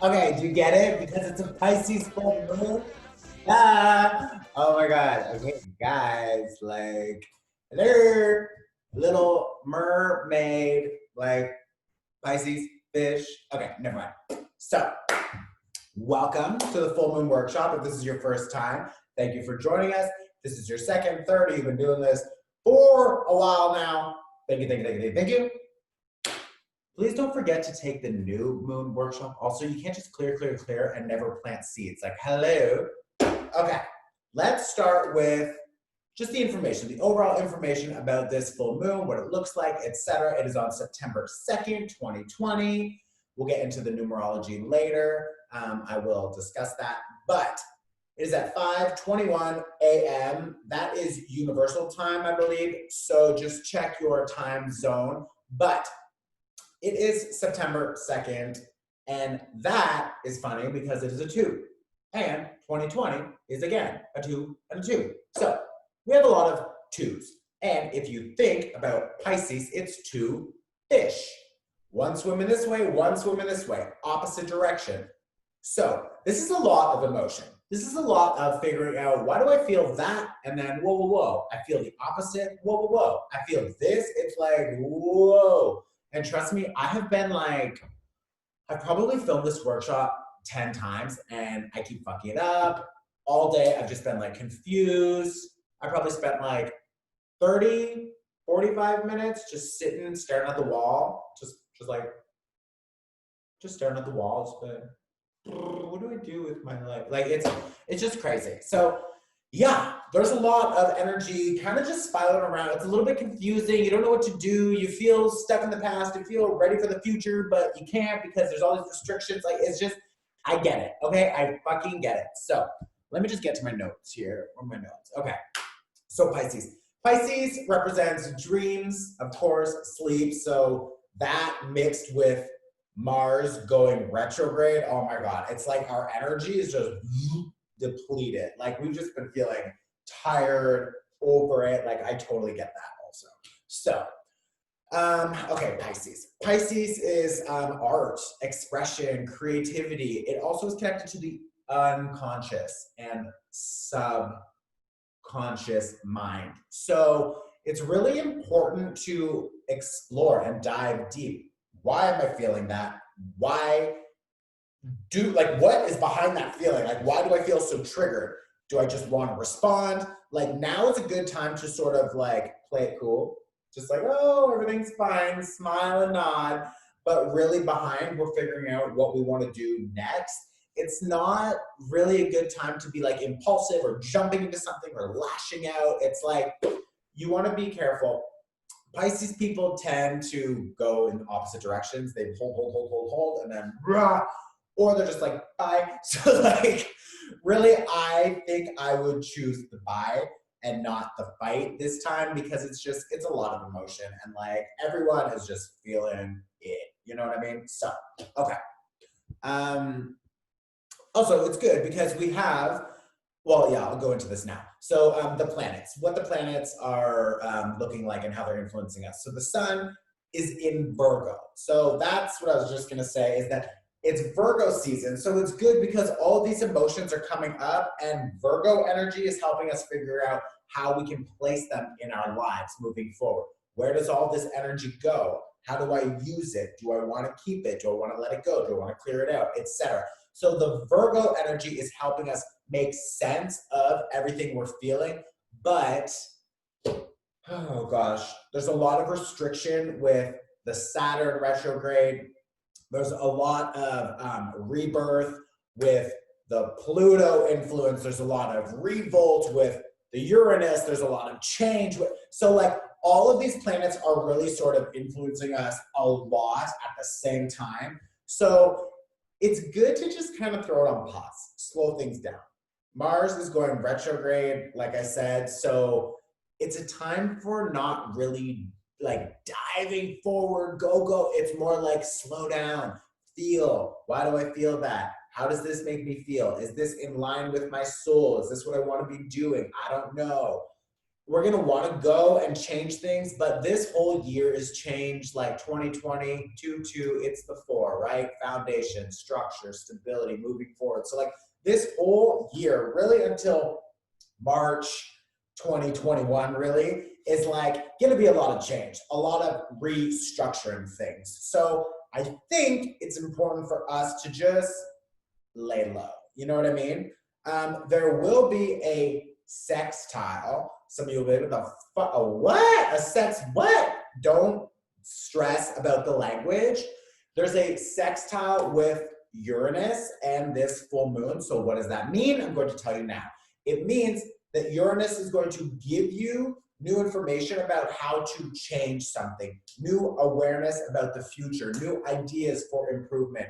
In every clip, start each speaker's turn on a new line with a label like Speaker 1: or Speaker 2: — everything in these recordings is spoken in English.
Speaker 1: Okay, do you get it? Because it's a Pisces full moon. Ah, oh my God. Okay, guys, like, hello, little mermaid, like Pisces fish. Okay, never mind. So, welcome to the Full Moon Workshop. If this is your first time, thank you for joining us. If this is your second, third, or you've been doing this for a while now. Thank you, thank you, thank you, thank you. Please don't forget to take the new moon workshop. Also, you can't just clear and never plant seeds. Like, hello. Okay, let's start with just the information, the overall information about this full moon, what it looks like, etc. It is on September 2nd, 2020. We'll get into the numerology later. I will discuss that. But it is at 5:21 a.m. That is universal time, I believe. So just check your time zone. But it is September 2nd, and that is funny because it is a 2. And 2020 is again a 2 and a 2. So we have a lot of 2s. And if you think about Pisces, it's 2 fish. One swimming this way, one swimming this way, opposite direction. So this is a lot of emotion. This is a lot of figuring out, why do I feel that? And then, whoa, whoa, whoa. I feel the opposite. Whoa, whoa, whoa. I feel this. It's like, whoa. And trust me, I have been like, I've probably filmed this workshop 10 times and I keep fucking it up. All day, I've just been like confused. I probably spent like 30, 45 minutes just sitting, staring at the wall, just like, just staring at the wall. Just been, what do I do with my life? Like it's just crazy. So yeah, there's a lot of energy kind of just spiraling around. It's a little bit confusing. You don't know what to do. You feel stuck in the past. You feel ready for the future, but you can't because there's all these restrictions. Like it's just, I get it. Okay, I fucking get it. So let me just get to my notes here. Where are my notes? Okay. So Pisces. Pisces represents dreams, of course, sleep. So that mixed with Mars going retrograde, oh my God, it's like our energy is just depleted. Like we've just been feeling tired, over it. Like I totally get that also. So, okay, Pisces. Pisces is art, expression, creativity. It also is connected to the unconscious and subconscious mind. So it's really important to explore and dive deep. Why am I feeling that? Why do like what is behind that feeling? Like why do I feel so triggered? Do I just want to respond? Like now is a good time to sort of like play it cool. Just like, oh, everything's fine, smile and nod. But really behind, we're figuring out what we want to do next. It's not really a good time to be like impulsive or jumping into something or lashing out. It's like you want to be careful. Pisces people tend to go in opposite directions. They hold, and then rah, or they're just like bye. So like, really, I think I would choose the bye and not the fight this time because it's a lot of emotion and like everyone is just feeling it. You know what I mean? So okay. Um, Also, it's good because we have, well, yeah, I'll go into this now. So, the planets, what the planets are looking like and how they're influencing us. So, the sun is in Virgo. So, that's what I was just going to say is that it's Virgo season. So, it's good because all these emotions are coming up, and Virgo energy is helping us figure out how we can place them in our lives moving forward. Where does all this energy go? How do I use it? Do I want to keep it? Do I want to let it go? Do I want to clear it out, etc.? So the Virgo energy is helping us make sense of everything we're feeling. But, oh gosh, there's a lot of restriction with the Saturn retrograde. There's a lot of rebirth with the Pluto influence. There's a lot of revolt with the Uranus. There's a lot of change. So, like, all of these planets are really sort of influencing us a lot at the same time. So, it's good to just kind of throw it on pause, slow things down. Mars is going retrograde, like I said, so it's a time for not really like diving forward, go, go. It's more like slow down, feel. Why do I feel that? How does this make me feel? Is this in line with my soul? Is this what I want to be doing? I don't know. we're gonna want to go and change things, but this whole year is changed. Like 2020, 2-2, it's the 4, right? Foundation, structure, stability, moving forward. So like this whole year, really until March 2021, really is like gonna be a lot of change, a lot of restructuring things. So I think it's important for us to just lay low. You know what I mean? There will be a sextile. Some of you will be able to, a what? A sex what? Don't stress about the language. There's a sextile with Uranus and this full moon. So what does that mean? I'm going to tell you now. It means that Uranus is going to give you new information about how to change something, new awareness about the future, new ideas for improvement.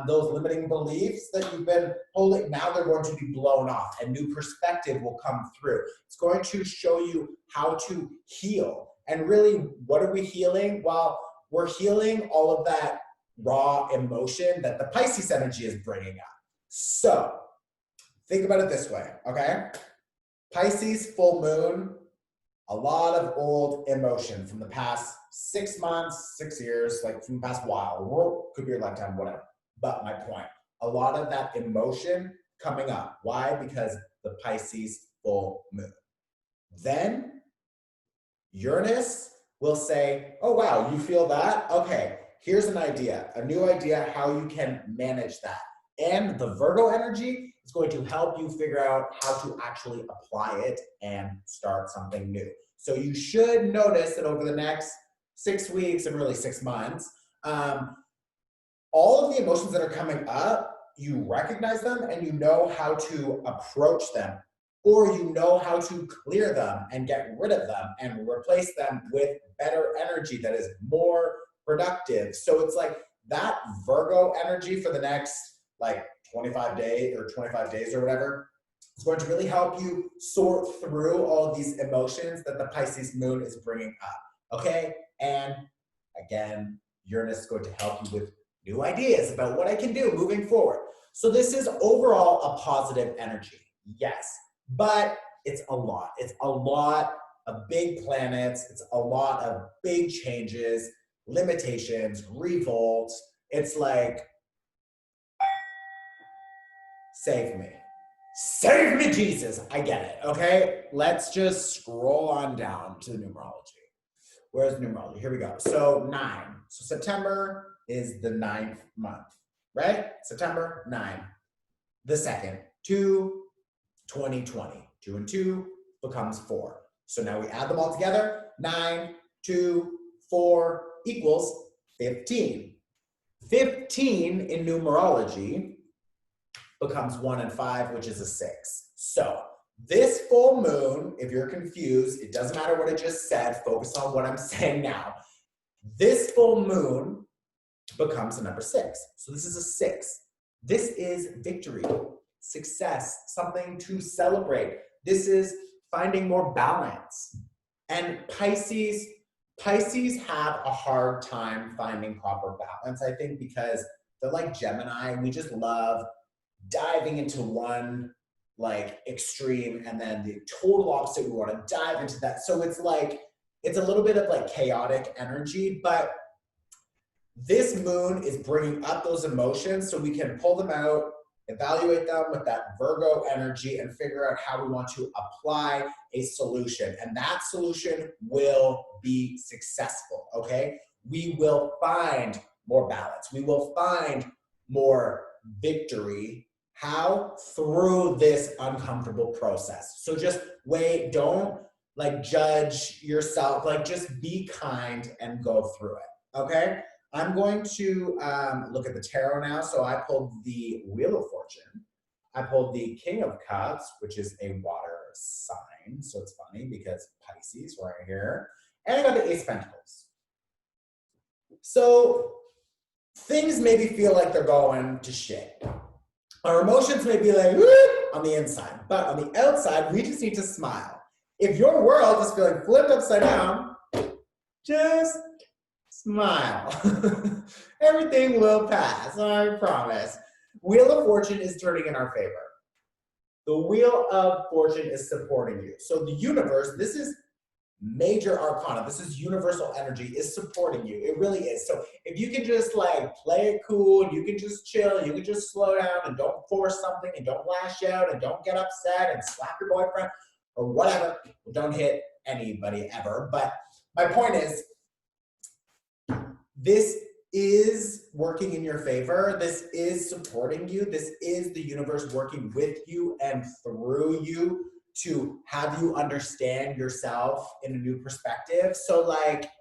Speaker 1: Those limiting beliefs that you've been holding, now they're going to be blown off and new perspective will come through. It's going to show you how to heal. And really, what are we healing? Well, we're healing all of that raw emotion that the Pisces energy is bringing up. So think about it this way, okay? Pisces full moon, a lot of old emotion from the past 6 months, 6 years, like from the past while, or could be your lifetime, whatever. But my point, a lot of that emotion coming up. Why? Because the Pisces full moon. Then Uranus will say, oh wow, you feel that? Okay, here's an idea, a new idea how you can manage that. And the Virgo energy is going to help you figure out how to actually apply it and start something new. So you should notice that over the next 6 weeks and really 6 months, all of the emotions that are coming up, you recognize them and you know how to approach them, or you know how to clear them and get rid of them and replace them with better energy that is more productive. So it's like that Virgo energy for the next like 25 days or whatever, is going to really help you sort through all of these emotions that the Pisces moon is bringing up, okay? And again, Uranus is going to help you with new ideas about what I can do moving forward. So this is overall a positive energy, yes, but it's a lot. It's a lot of big planets. It's a lot of big changes, limitations, revolts. It's like, save me. Save me, Jesus. I get it, okay? Let's just scroll on down to the numerology. Where's numerology? Here we go. So 9. So September is the 9th month, right? September 9. The 2nd, 2, 2020. 2 and 2 becomes 4. So now we add them all together. 9, 2, 4 equals 15. 15 in numerology becomes 1 and 5, which is a 6. So this full moon, if you're confused, it doesn't matter what I just said, focus on what I'm saying now. This full moon becomes a number 6. So this is a 6. This is victory, success, something to celebrate. This is finding more balance. And Pisces have a hard time finding proper balance, I think, because they're like Gemini. We just love diving into one like extreme and then the total opposite, we want to dive into that. So it's like, it's a little bit of like chaotic energy, but this moon is bringing up those emotions so we can pull them out, evaluate them with that Virgo energy and figure out how we want to apply a solution. And that solution will be successful, okay? We will find more balance. We will find more victory. How? Through this uncomfortable process. So just wait, don't like judge yourself, like just be kind and go through it, okay? I'm going to look at the tarot now. So I pulled the Wheel of Fortune. I pulled the King of Cups, which is a water sign. So it's funny because Pisces right here. And I got the Ace of Pentacles. So things maybe feel like they're going to shit. Our emotions may be like, woo, on the inside. But on the outside, we just need to smile. If your world is feeling flipped upside down, just smile. Everything will pass, I promise. Wheel of Fortune is turning in our favor. The Wheel of Fortune is supporting you. So the universe, this is major arcana, this is universal energy, is supporting you. It really is. So if you can just like play it cool, and you can just chill, you can just slow down and don't force something and don't lash out and don't get upset and slap your boyfriend or whatever. Don't hit anybody ever. But my point is, this is working in your favor. This is supporting you. This is the universe working with you and through you to have you understand yourself in a new perspective. So like,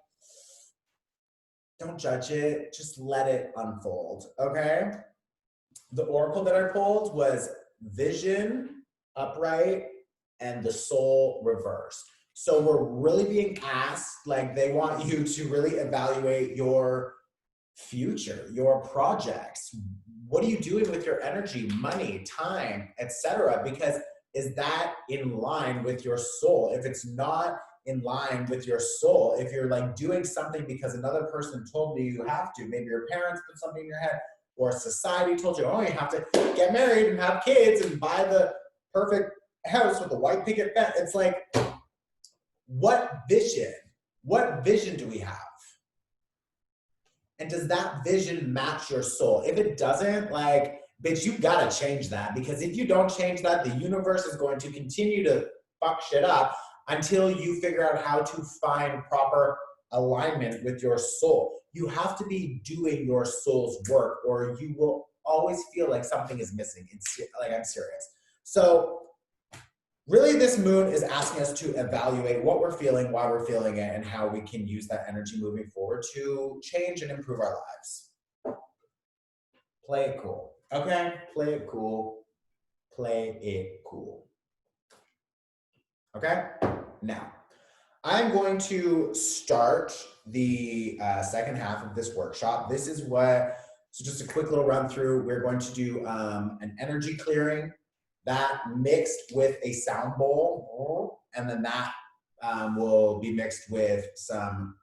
Speaker 1: don't judge it, just let it unfold, okay? The oracle that I pulled was vision upright and the soul reversed. So we're really being asked, like they want you to really evaluate your future, your projects. What are you doing with your energy, money, time, etc.? Because is that in line with your soul? If it's not in line with your soul, if you're like doing something because another person told you you have to, maybe your parents put something in your head, or society told you, oh, you have to get married and have kids and buy the perfect house with the white picket fence. It's like, what vision do we have? And does that vision match your soul? If it doesn't, like, bitch, you gotta change that, because if you don't change that, the universe is going to continue to fuck shit up until you figure out how to find proper alignment with your soul. You have to be doing your soul's work, or you will always feel like something is missing. It's like, I'm serious. So really, this moon is asking us to evaluate what we're feeling, why we're feeling it, and how we can use that energy moving forward to change and improve our lives. Play it cool, okay? Play it cool. Play it cool. Okay? Now, I'm going to start the second half of this workshop. This is what, so just a quick little run through. We're going to do an energy clearing, that mixed with a sound bowl, and then that will be mixed with some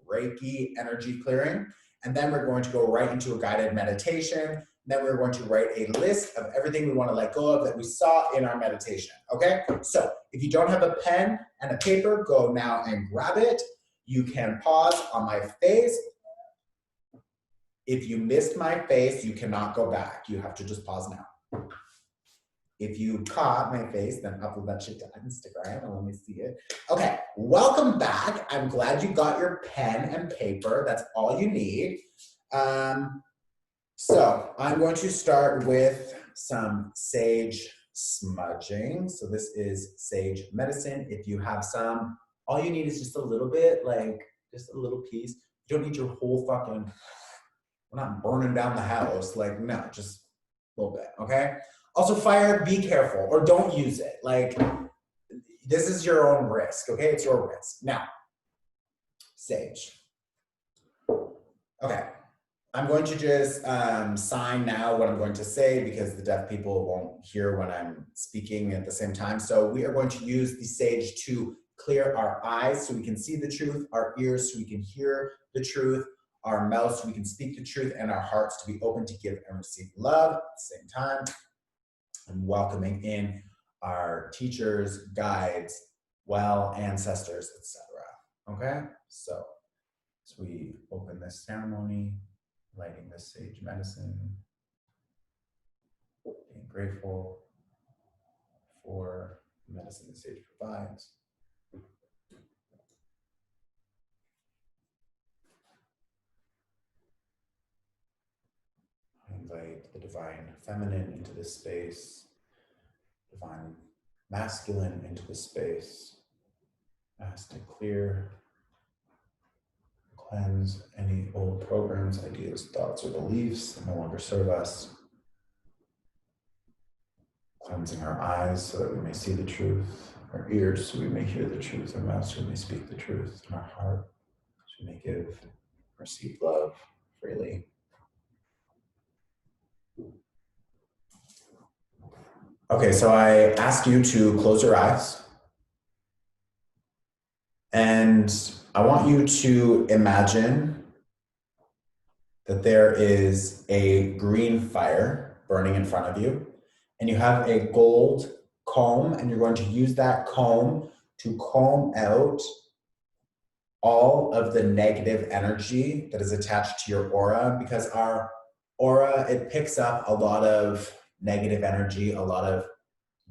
Speaker 1: Reiki energy clearing. And then we're going to go right into a guided meditation. Then we're going to write a list of everything we want to let go of that we saw in our meditation, okay? So if you don't have a pen and a paper, go now and grab it. You can pause on my face. If you missed my face, you cannot go back. You have to just pause now. If you caught my face, then upload that shit to Instagram and let me see it. Okay, welcome back. I'm glad you got your pen and paper. That's all you need. So I'm going to start with some sage smudging. So this is sage medicine. If you have some, all you need is just a little bit, like just a little piece. You don't need your whole fucking, we're not burning down the house. Like, no, just a little bit, okay? Also, fire, be careful, or don't use it. Like, this is your own risk, okay? It's your risk. Now, sage. Okay, I'm going to just sign now what I'm going to say, because the deaf people won't hear when I'm speaking at the same time. So we are going to use the sage to clear our eyes so we can see the truth, our ears so we can hear the truth, our mouths so we can speak the truth, and our hearts to be open to give and receive love at the same time. And welcoming in our teachers, guides, well, ancestors, etc. Okay, so as we open this ceremony, lighting this sage medicine, being grateful for the medicine the sage provides. I invite the divine feminine into this space, divine masculine into this space, ask to clear, cleanse any old programs, ideas, thoughts, or beliefs that no longer serve us. Cleansing our eyes so that we may see the truth, our ears so we may hear the truth, our mouths so we may speak the truth, and our heart so we may give, receive love freely. Okay, so I ask you to close your eyes, and I want you to imagine that there is a green fire burning in front of you, and you have a gold comb, and you're going to use that comb to comb out all of the negative energy that is attached to your aura, because our aura, it picks up a lot of negative energy, a lot of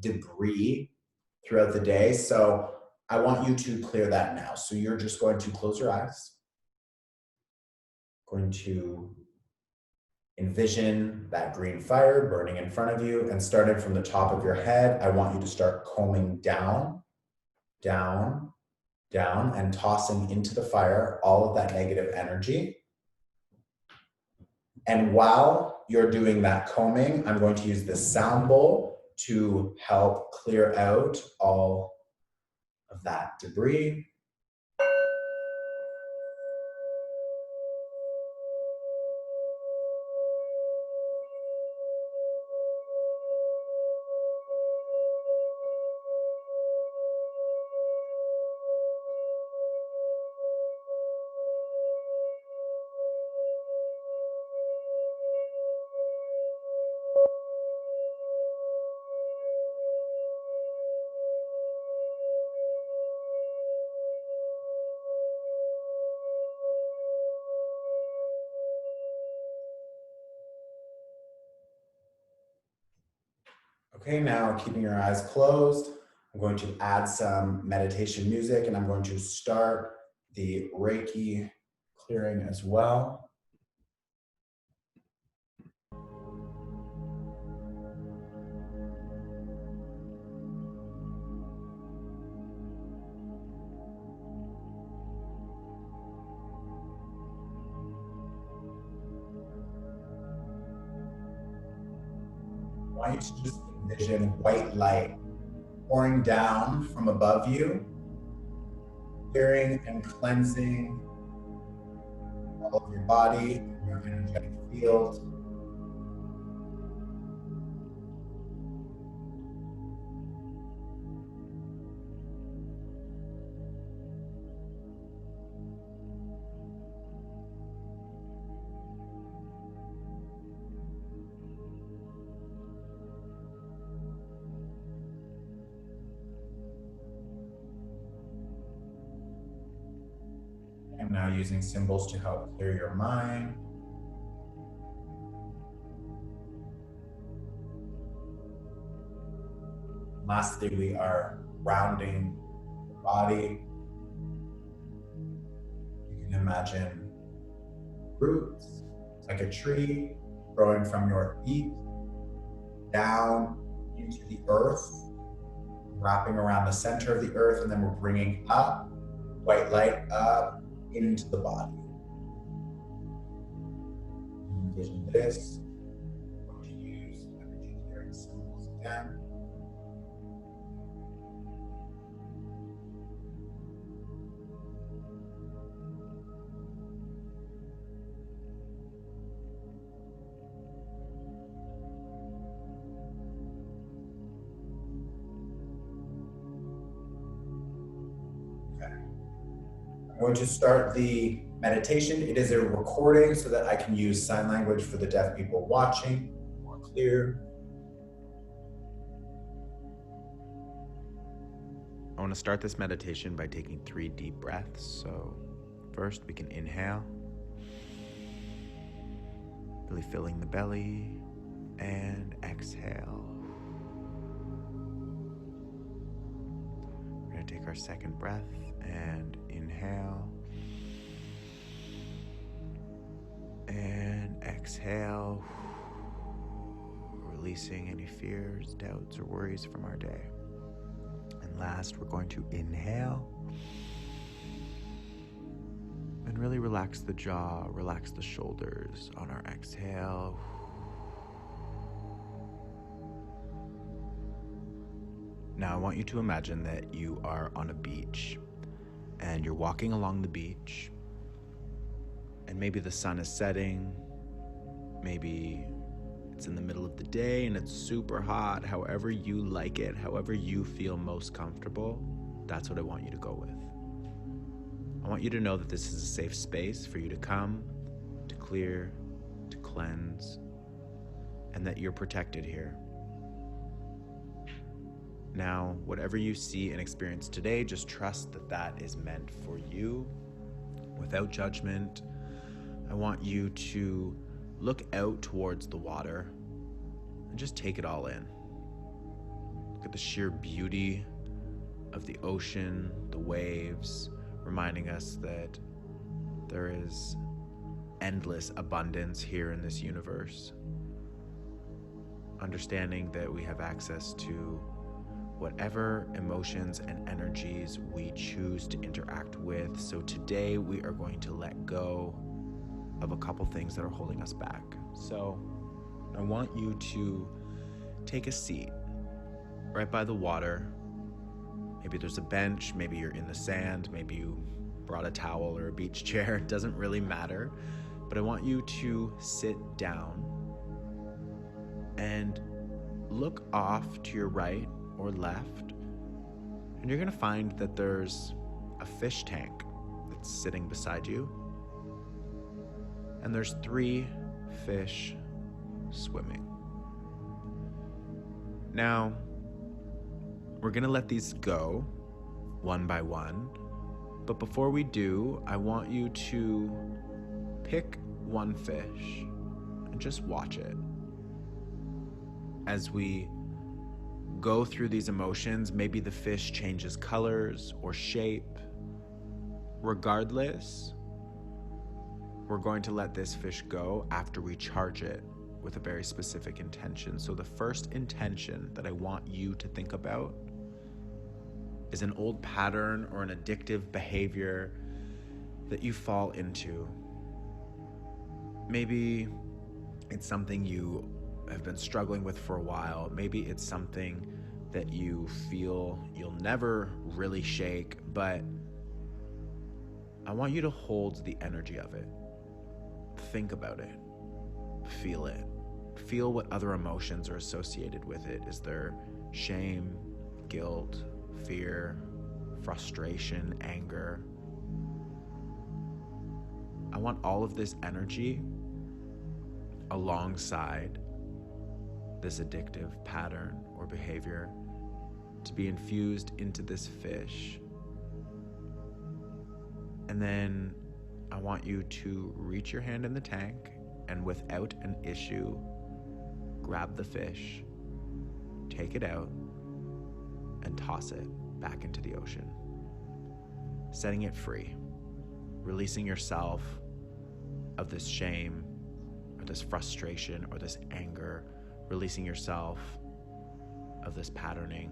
Speaker 1: debris throughout the day. So I want you to clear that now. So you're just going to close your eyes, going to envision that green fire burning in front of you, and starting from the top of your head, I want you to start combing down, down, down, and tossing into the fire all of that negative energy. And while you're doing that combing, I'm going to use this sound bowl to help clear out all of that debris. Okay, now keeping your eyes closed, I'm going to add some meditation music, and I'm going to start the Reiki clearing as well. I want you to just envision white light pouring down from above you, clearing and cleansing all of your body, your energetic field. I'm now using symbols to help clear your mind. Lastly, we are grounding the body. You can imagine roots, like a tree, growing from your feet down into the earth, wrapping around the center of the earth, and then we're bringing up white light up into the body. Envision this. I'm going to use energy clearing symbols again. I'm going to start the meditation. It is a recording so that I can use sign language for the deaf people watching more clear.
Speaker 2: I want to start this meditation by taking 3 deep breaths. So first we can inhale, really filling the belly, and exhale. We're going to take our second breath and inhale and exhale, releasing any fears, doubts, or worries from our day. And last, we're going to inhale and really relax the jaw, relax the shoulders on our exhale. Now I want you to imagine that you are on a beach and you're walking along the beach, and maybe the sun is setting, maybe it's in the middle of the day and it's super hot. However you like it, however you feel most comfortable, that's what I want you to go with. I want you to know that this is a safe space for you to come, to clear, to cleanse, and that you're protected here. Now, whatever you see and experience today, just trust that that is meant for you without judgment. I want you to look out towards the water and just take it all in. Look at the sheer beauty of the ocean, the waves, reminding us that there is endless abundance here in this universe. Understanding that we have access to whatever emotions and energies we choose to interact with. So today we are going to let go of a couple things that are holding us back. So I want you to take a seat right by the water. Maybe there's a bench, maybe you're in the sand, maybe you brought a towel or a beach chair. It doesn't really matter. But I want you to sit down and look off to your right or left, and you're gonna find that there's a fish tank that's sitting beside you, and there's 3 fish swimming. Now, we're gonna let these go one by one, but before we do, I want you to pick one fish and just watch it. As we go through these emotions, maybe the fish changes colors or shape. Regardless, we're going to let this fish go after we charge it with a very specific intention. So the first intention that I want you to think about is an old pattern or an addictive behavior that you fall into. Maybe it's something you have been struggling with for a while. Maybe it's something that you feel you'll never really shake, but I want you to hold the energy of it. Think about it. Feel it. Feel what other emotions are associated with it. Is there shame, guilt, fear, frustration, anger? I want all of this energy alongside this addictive pattern or behavior to be infused into this fish. And then I want you to reach your hand in the tank and without an issue, grab the fish, take it out, and toss it back into the ocean. Setting it free, releasing yourself of this shame or this frustration or this anger, releasing yourself of this patterning,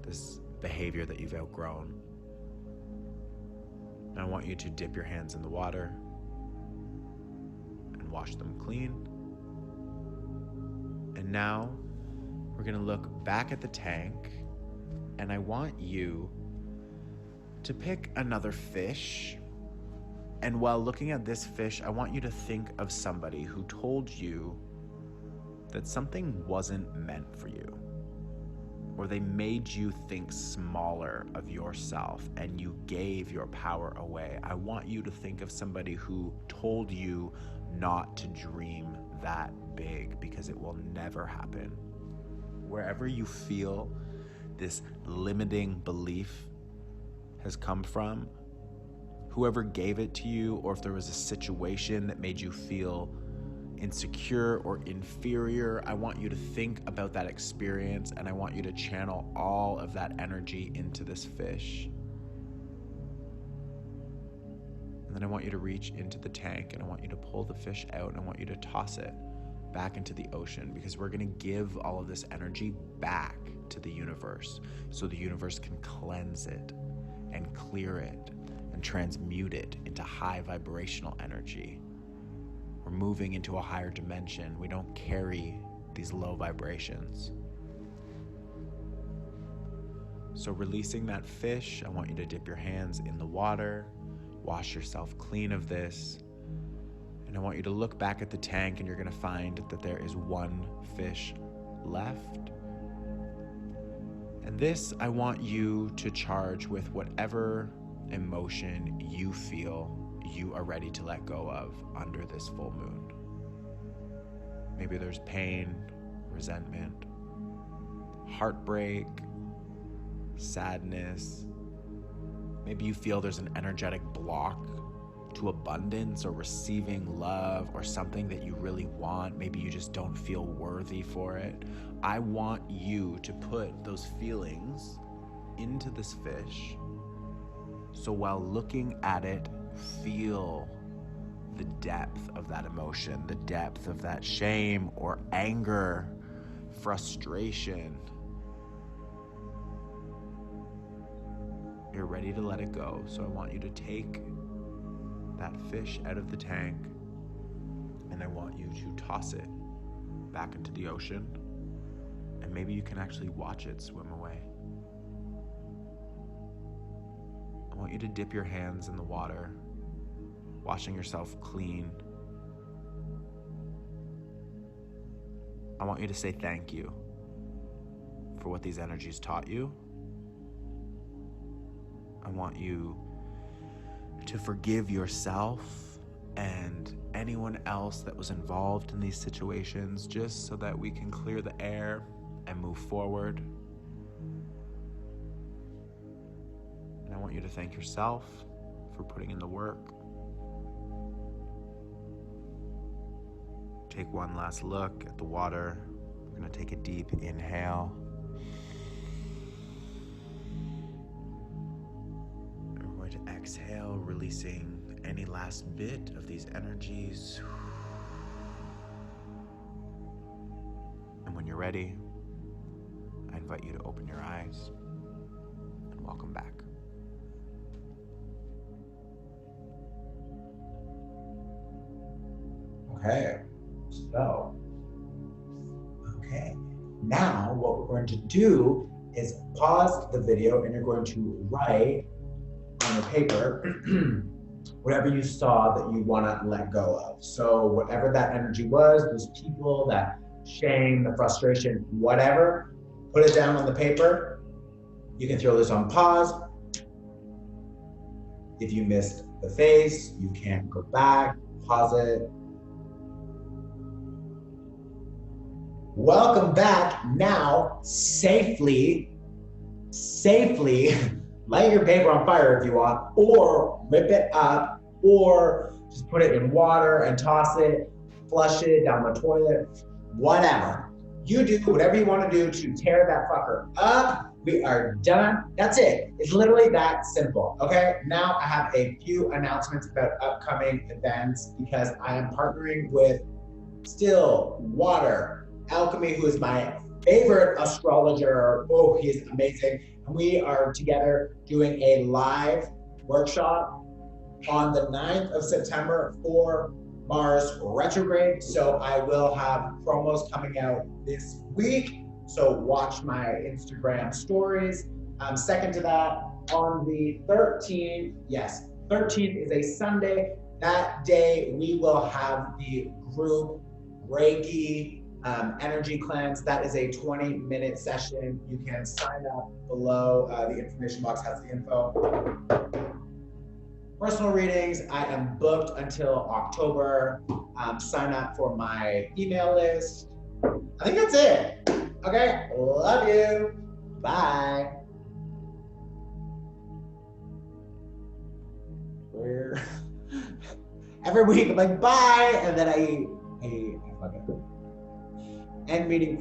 Speaker 2: this behavior that you've outgrown. And I want you to dip your hands in the water and wash them clean. And now we're gonna look back at the tank, and I want you to pick another fish. And while looking at this fish, I want you to think of somebody who told you that something wasn't meant for you, or they made you think smaller of yourself and you gave your power away. I want you to think of somebody who told you not to dream that big, because it will never happen. Wherever you feel this limiting belief has come from, whoever gave it to you, or if there was a situation that made you feel insecure or inferior, I want you to think about that experience, and I want you to channel all of that energy into this fish. And then I want you to reach into the tank, and I want you to pull the fish out, and I want you to toss it back into the ocean, because we're going to give all of this energy back to the universe so the universe can cleanse it and clear it and transmute it into high vibrational energy. We're moving into a higher dimension. We don't carry these low vibrations. So releasing that fish, I want you to dip your hands in the water, wash yourself clean of this, and I want you to look back at the tank, and you're gonna find that there is one fish left. And this, I want you to charge with whatever emotion you feel you are ready to let go of under this full moon. Maybe there's pain, resentment, heartbreak, sadness. Maybe you feel there's an energetic block to abundance or receiving love or something that you really want. Maybe you just don't feel worthy for it. I want you to put those feelings into this fish. So while looking at it, feel the depth of that emotion, the depth of that shame or anger, frustration. You're ready to let it go. So I want you to take that fish out of the tank and I want you to toss it back into the ocean, and maybe you can actually watch it swim away. I want you to dip your hands in the water, washing yourself clean. I want you to say thank you for what these energies taught you. I want you to forgive yourself and anyone else that was involved in these situations, just so that we can clear the air and move forward. And I want you to thank yourself for putting in the work. Take one last look at the water. We're going to take a deep inhale. And we're going to exhale, releasing any last bit of these energies. And when you're ready, I invite you to open your eyes and welcome back.
Speaker 1: Okay, so, now what we're going to do is pause the video and you're going to write on the paper whatever you saw that you want to let go of. So whatever that energy was, those people, that shame, the frustration, whatever, put it down on the paper. You can throw this on pause. If you missed the face, you can't go back, pause it. Welcome back. Now, safely light your paper on fire if you want, or rip it up, or just put it in water and toss it, flush it down the toilet, whatever. You do whatever you want to do to tear that fucker up. We are done. That's it. It's literally that simple. Okay, now I have a few announcements about upcoming events because I am partnering with Still Water Alchemy, who is my favorite astrologer. Oh, he's amazing. And we are together doing a live workshop on the 9th of September for Mars retrograde. So I will have promos coming out this week. So watch my Instagram stories. Second to that, on the 13th, yes, 13th is a Sunday. That day we will have the group Reiki energy cleanse. That is a 20-minute session. You can sign up below. The information box has the info. Personal readings, I am booked until October. Sign up for my email list. I think that's it. Okay, love you. Bye. Where? Every week I'm like, bye, and then I fucking end meeting.